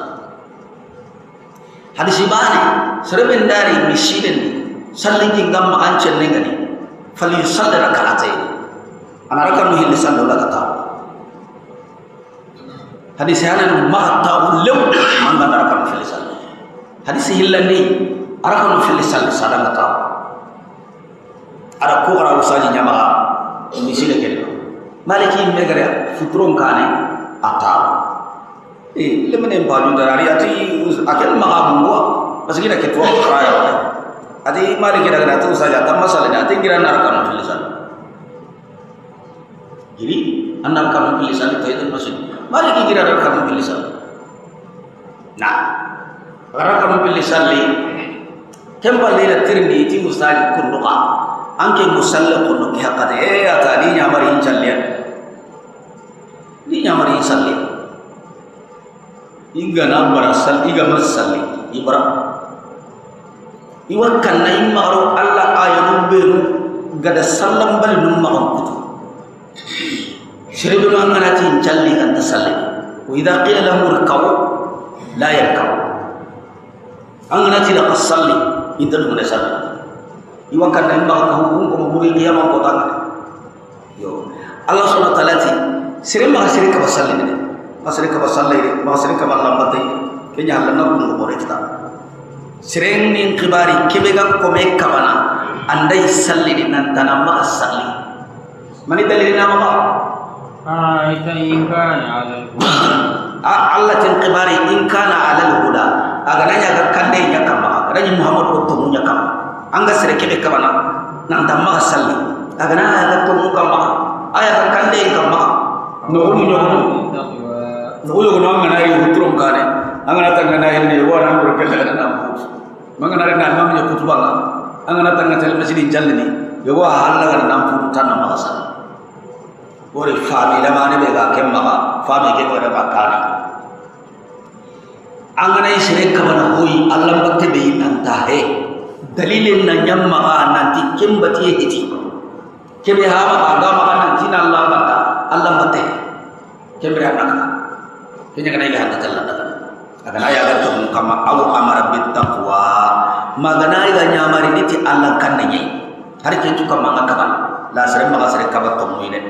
hadis ibani serben dari misiden salli ngamma ancen ngani fali yusalli rak'atain ana rakam hil lisan la kata hadis hanan ma tahu law mangana rakam fil lisan hadis hillani arakam fil lisan sadang kata ada ko ara usaji nyama misile kene maliki megara futron kane ata lemene balu darari ati akal mahabungwa masgira ketwa raya ati maliki daga tu saja tam masalah ati kira arakam fil lisan jadi anak kamu fil lisan itu maksud maliki kira arakam fil lisan nah arakam fil lisan li kembali ila tirni ti musali kunduqa anke musalla kundu ki hakade atani nyamari inchalle di nyamari inchalle igana barasal igama salli ibra iwakan na imaro alla ayatu benu gada sallam bal num ma kutu shiridu anganati inchalli kan tasalli wa idha qila lahu irkaw la yarkaw anganati la qasalli inta dum nasal iwakan na imaro hukum ko buri qiyamah ko tanga yo Allah subhanahu wa ta'ala ti sire ma sire ka basalli ne masire ka basalli ma sire ka ballambati kenya Allah na ko bore kita sire min qibari kebega ko me kabana andai salli nan tanama salli mani dalilina ma أرأيت إن كان على الهدى Allah tin qibari in kana ala al-huda agananya ga kande nya kama rani Muhammad ko tomu nya kama anga sire kebe kabana nan tamma salli agananya ga tomu kama aya ga kande kama no uyo no ngana yu hutrum kane angana tangana ini wala ko kala na mangana na mamnya kutubanga angana tangana tel masjid jallini yo wa halla ga nam putan na masa ore fami lamane bega kemma fami ke bada bakana angana isre kabana hoyi allah batte be nanta he dalilin na nyamma nanti kembati hiti kebe hawa agama nanti na allah batta allah batte kebe anaka kenya kana ila hatta kala agana ya gatto kama aw amara bit taqwa magana ila nyamari niti allah kannye har ke tu kama ngakaban la sare maga sare kabat to muine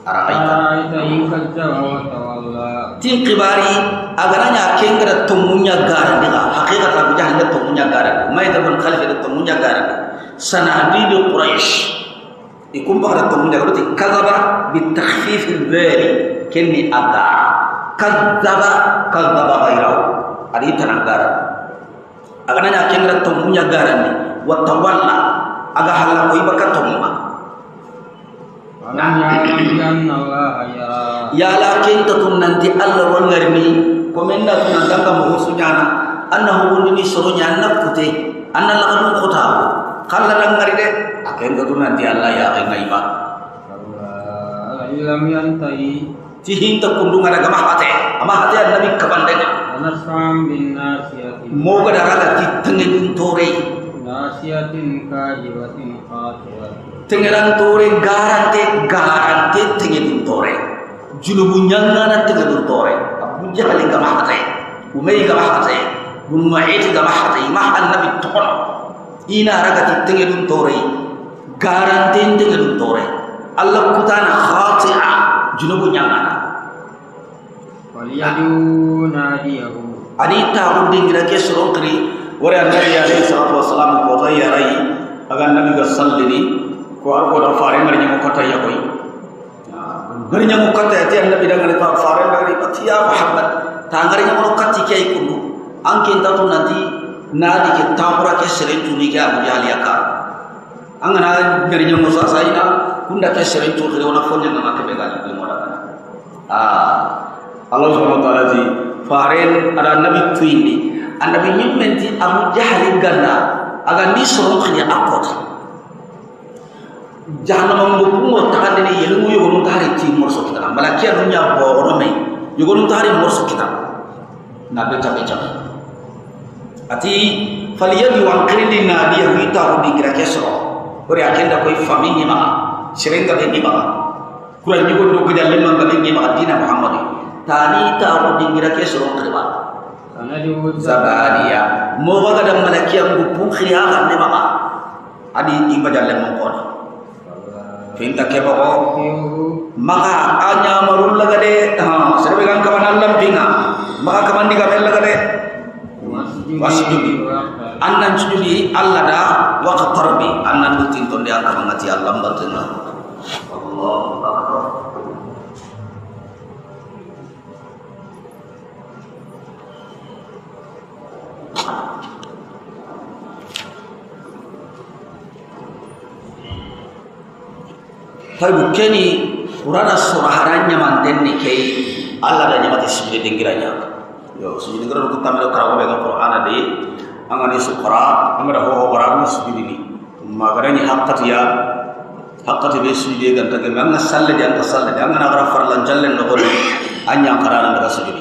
أرأيت إن كذب وتولى tin qibari agaranya kengra tumunya garandiga haqiqatan bujahna tumunya garandi mai tabun khalifah tumunya garandi sanadi di quraish ikum bagara tumunya garandi kadaba bi takhfif al-dhali kenni aga kadaba ghairahu adi tanagara agaranya kengra tumunya garandi wa tawalla aga halal ko ibaka tumma ألم يعلم بأن الله يرى ya lakin tatun nanti Allah wangarni komenda tun danga mo sunyana annahu woni surunya nakute anna laqad qutahu kala langari de aken tatun nanti Allah ya ngaiba lam yantahi tihin ta kundunga daga mahate amahate annabi kabandega anasam bin nasiyati moga daraga kitengin tore nasiyatin kajibatin khatirat tengeran tore garante tengen tore junubu nyangana tengen tore abu jahal ga mahate umay ga mahate bun ma'id ga mahate ma annabi tokon ina ragati tengen tore garante tengen tore allah kutana khati'a junubu nyangana waliyadu nadiyahu adita undingira ke surokri wara annabi alayhi salatu wassalam ko tayarai aga nabi ga sallini ko arko da fare ngari nyamo kata ya koy ngari nyamo kata ya annabi da ngari fare ngari patiya muhammad ta ngari nyamo kati kay kundu anke tatu nanti nadi ke tamura ke serentu ni ga abu jali aka angana ngari nyamo sasaina kunda ke serentu ke ona fonje na ke be ga ni moda Allah subhanahu wa ta'ala ji fare ada nabi tuindi annabi nyimmenti abu jahali ganna aga ni soro khini akota jahannama ngokumo takande ni yelu yogo tari ti morso kita malakia dunya bo orome yogo tari morso kita nabe tabe tabe ati faliyadi wan krindi na dia wita udi gira kesro ori akenda koy famini ma serenga de ma kura nyugo do gida lemma ga de ma dina muhammadi tani ta udi gira kesro kriba zabaniya mo waga da malakiya ngu pukhi ha ne ma adi ibaja lemma ko finta ke bako maka anya marul lagade ha serbe gan kaman allam pinga maka kaman diga mel lagade wasjudi annan sujudi Allah da waqtar bi annan dutin ton dia kaman ngati Allah batena Allahu akbar Tahu kini urana suraharanya manten ni kei Allah dan nyamati sujud dengiranya. Yo sujud dengiran kita melo karawa bega Quran adi angani sukra amara ho Quran sujud ini. Magaranya haqqati be sujud ganta ke manna salle dan tasalle dan angana agara farlan jallen no bole anya qarana daga sujud.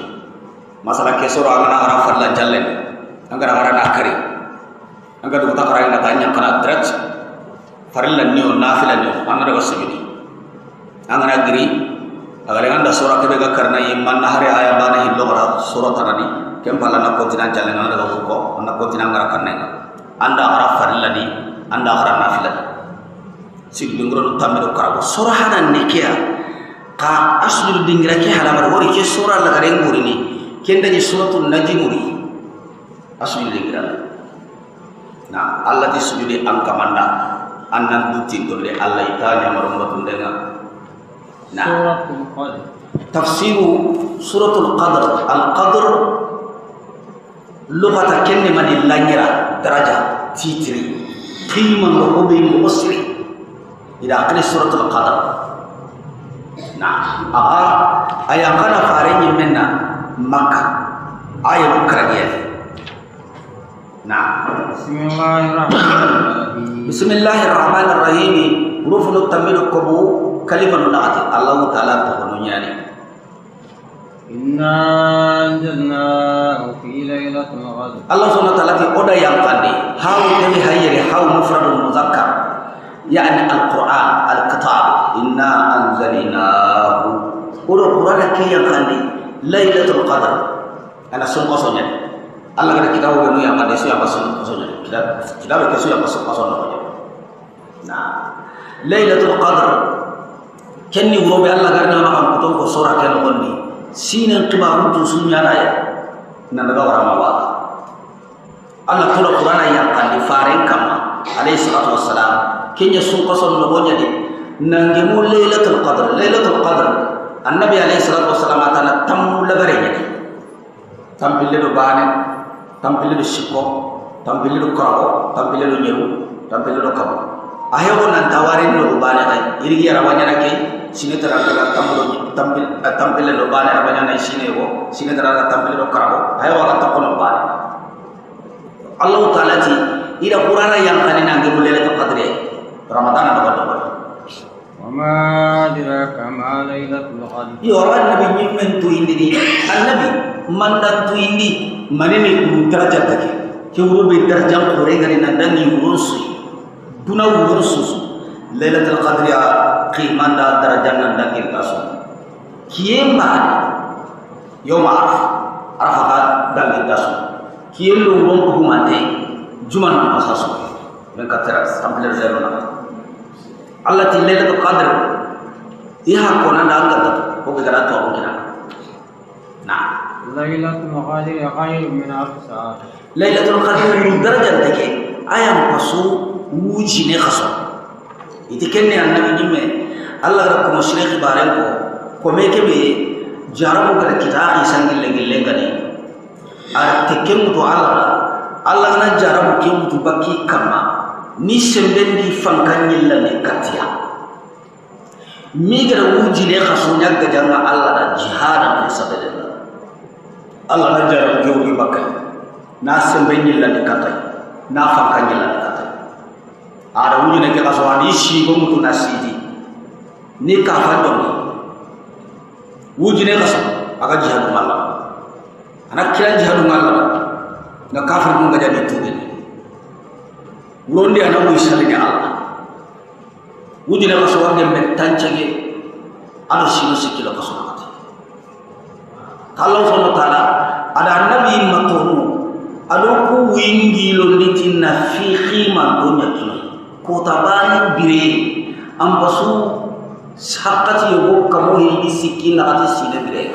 Masalah ke sura angana agara farlan jallen angara agara nakari. Angara duta qarana tanya kana draj farlan ni nafila ni angara daga sujud. Angana giri agar anda surah kebega karena iman hari ayat bani hillo kara surah tanani kempala nak kontinan jalan anda gabuko nak kontinan ngarakan nega anda araf fariladi anda araf nafiladi sig dingro tamido karago surah hanan nikia ka aslu dingira ki halamar wori ke surah la gare nguri ni kenda ni suratul najm muri aslu dingira na Allah disujudi angkamanda annan dutin tolle Allah itanya marumbatun dengan سورة القدر تفسير سورة القدر القدر لغة كلمة اللانيرة درجة تيتري قيمة وقبي مؤسري إذا أقل سورة القدر نعم آية كان فارين منا مكة آية مكرجية نعم بسم الله الرحمن الرحيم رفض التميل الكبو كلمة نعت الله تعالى تقولني إنا أنزلناه في ليلة القدر الله سبحانه وتعالى في أودا يامفاني هاو تبي هيري هاو مفرد المذكر يعني القرآن الكتاب إنا أنزلناه أودا القرآن كي يامفاني ليلة القدر أنا سون قصوني الله كده كتاب وينو يامفاني سو يامفاني قصوني كتاب كسو يامفاني قصوني nah Lailatul Qadar kenni urobe Allah garna ma am kuton ko sura ken gonni sinan kibaru tu sunya ya nan daga wara ma wada Allah tula Qur'ana yang kan di faren kama alayhi salatu wassalam kenya sun qason no gonya di nangemu Lailatul Qadar annabi alayhi salatu wassalam atana tammu lagare ni tampille do bane tampille do shiko tampille do kawo tampille do nyeru tampille do kawo ayo nan tawarin no bana tay irigi rawanya nake sine tara tampil no bana rawanya nay sine wo sine tara tampil no karawo ayo wala takono bana Allah taala ti ida qur'ana yang kanina ngi lailatul qadri ramadan ada pada wama adraka ma lailatul qadri yo nabi nyimmen tu indi annabi mandan tu indi manene derajat take ke urobe derajat ko regari nandangi urusi duna ursus lailatul qadri qiman da darajat nanda kita so kiyemba yom arafat dan kita so kiyelo won ko mate juman pasaso men katara sambil zerona Allah ti lailatul qadr iha ko nanda angata ko gara to kina na lailatul qadri khairun min alf shahr lailatul qadr min darajat take ayam pasu wuji ne khaso iti kenne annabi jimme Allah rakko mushrik baren ko meke be jarabu gara kitabi sangille gille ngani ar tekem to Allah na jarabu kem to baki kama ni sembendi fankanyilla ne katia mi gara wuji ne khaso nyaga janga Allah da jihad fi sabilillah Allah na jarabu kem bakai na sembenyilla ne katai na fankanyilla ne katai ada wujud nak kita soal isi pemutu nasidi ni kafan dong wujud nak kasih agak jihad malam anak kira jihad malam na kafir mun ga jadi tuɓe wuronde ana wuy salini Allah wujine kaso warde men tancege aɗo sino sikkilo kaso nakati Allah subhanahu wa ta'ala ada annabi matonu aɗo ku wingilo litinna fi khima do ñakkino ko tabani bire am basu haqqati yogo kamo hidi sikki nakati sine bire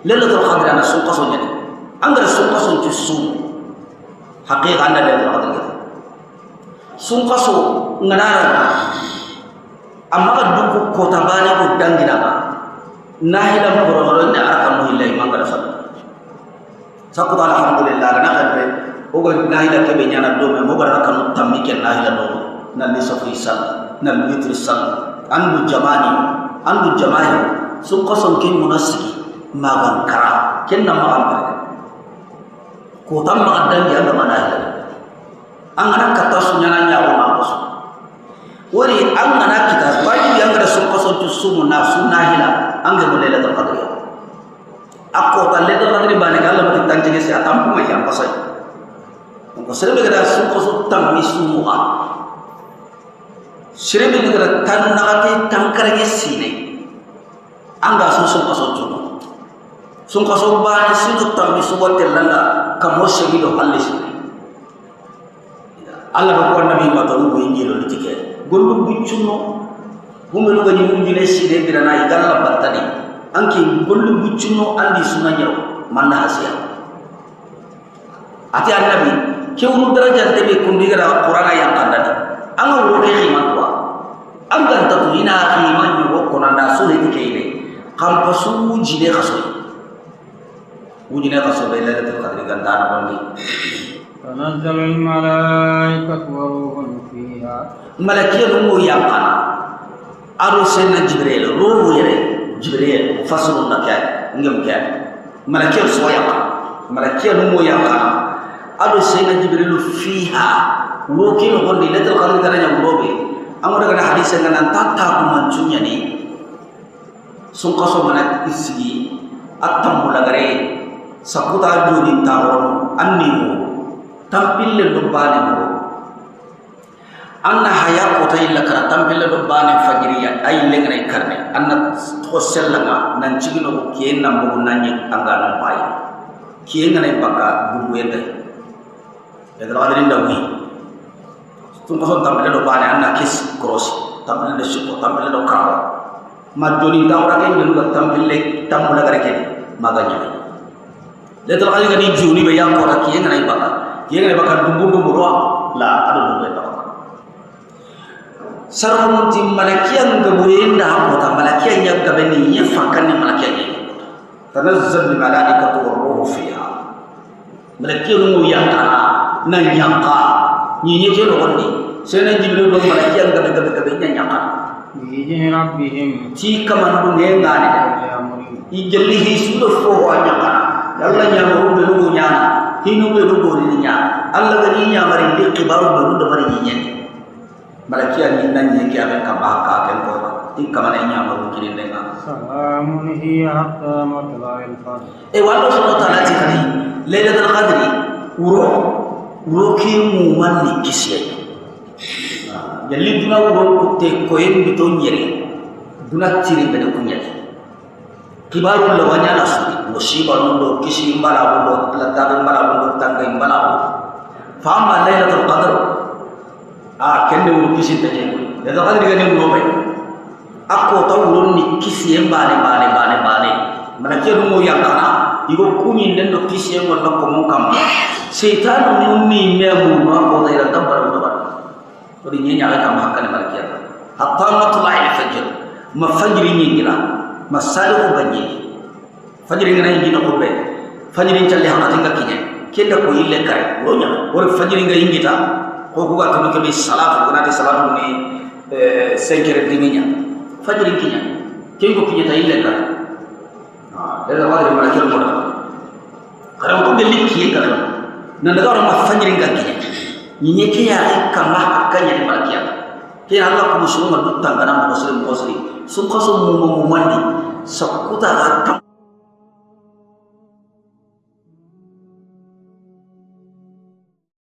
lailatul qadr ana sun kaso ñani angara sun kaso ci sun haqiqa anda lailatul qadr sun kaso nganara amma ka duku ko tabani ko dangina ba nahila bororo ne araka mo hilay mangala sa sakuta alhamdulillah na kadbe o go nahila ke be nyana do me mo bara kan tammi ke nahila do na ni safi sal na mitri sal andu jamani sun kaso kin munasiki magan kara ken na magan barka ko tamma dangi anda manahila angana kata sunyana nyawo na ko wori angana kita wajibi angara sun kaso tu sumu na sunahila angge mo lailatul qadr akko ta lailatul qadr bane Allah mati tangje se atam ko ya pasai ko serbe gada sun kaso tam misumuha serbe gada tan nagate tankarage sine anga sun kaso tu sun kaso bane sinu tam misuwa telanga kamo segido halis Allah ko nabi mataru ngiro litike gollu buccuno humelu gani munjine side birana igalla battani anki gollu buccuno andi sunanya manna hasiya ati annabi kewru daraja tebe kundigra qur'ana yang kandani anga woro khiman wa anga tatu ina khiman yo konanda sule dikeile kam pasu jine khaso ujine khaso lailatul qadr gandana bandi تنزل الملائكة والروح فيها ملائكة نمو يقانا أرو سيدنا جبريل روح يري جبريل فصل نكاي نجم كاي ملائكة سوا يقانا ملائكة نمو يقانا أرو سيدنا جبريل فيها وكيل قولي لتل قدر كنا يمروبي أمر كنا حديث كنا نتاتا كمان ni sungkaso mana isi atam mulagare sakuta jodi taron annimu tampil le bane mo anna haya ko tay la kara tampil le bane fajriya ay lengre karne anna to sellanga nan cigino ko kien nam bo nanyi anga no bay kien ngane baka bu wende e dara adrin dawi tum ko tampil le bane anna kis cross tampil le shiko tampil le kawa majoni tawra ke ngelu tampil le tamula gare ke maganya le dara ali gani juni be yang ko ra kien ngane baka yengene bakar dumbu roa la adu dumbu eta sarun tim malakiyan gabuenda hapota malakiyan yang gabeni yefakan ni malakiyan ni tanazzal malaikatu waruhu fiha malakiyan mu yang kana nan yanka ni ye jelo wonni senen jibril do malakiyan gabe nyaka bi rabbihim ti kamandu ngengane ijellihi sudo fo wanyaka yalla nyamu be lu nyana hinu be do gori nya Allah gani nya mari de kibaru be do mari nya malakiya ni nan nya kya ka ba ka ken ko ikkamane nya maru kiri denga salamun hiya hatta matla'il fajr e wallo subhanahu wa ta'ala ti kani lailatul qadri uro ki mu manni kisiye yalli duna uro kutte ko en bito nyere duna tiri be ko nyere kibaru la wanya nasu musiba ndo kisi mbala ndo la tabe mbala ndo tanga mbala fama lailatul qadr kende wu kisi taje lailatul qadr gani ndo bay akko tawrun ni kisi mbale mana keru mo yakana igo kunyi ndo kisi ngo ndo ko mon kam setan ni memu ma ko dai tabbar ndo ba to di nyanya ka ma kan malakiya hatta matla'il fajr ma fajri ni gila masalihu banyi fajri ngana yingina ko be fajri challe hana tinga kinye kenda ko ille kare wonya wor fajri nga yingita ko ko ga to ke salatu gana de salatu ni 5h diminya fajri kinya kengo kinye ta ille kare daga wadi malakil mo kare ko be likki kare nan daga ma fajri nga kinye nyinye ke ya kama akanya de malakiya ke Allah ko musulma dutta ngana mo muslim ko sri sun kaso mu mandi sakuta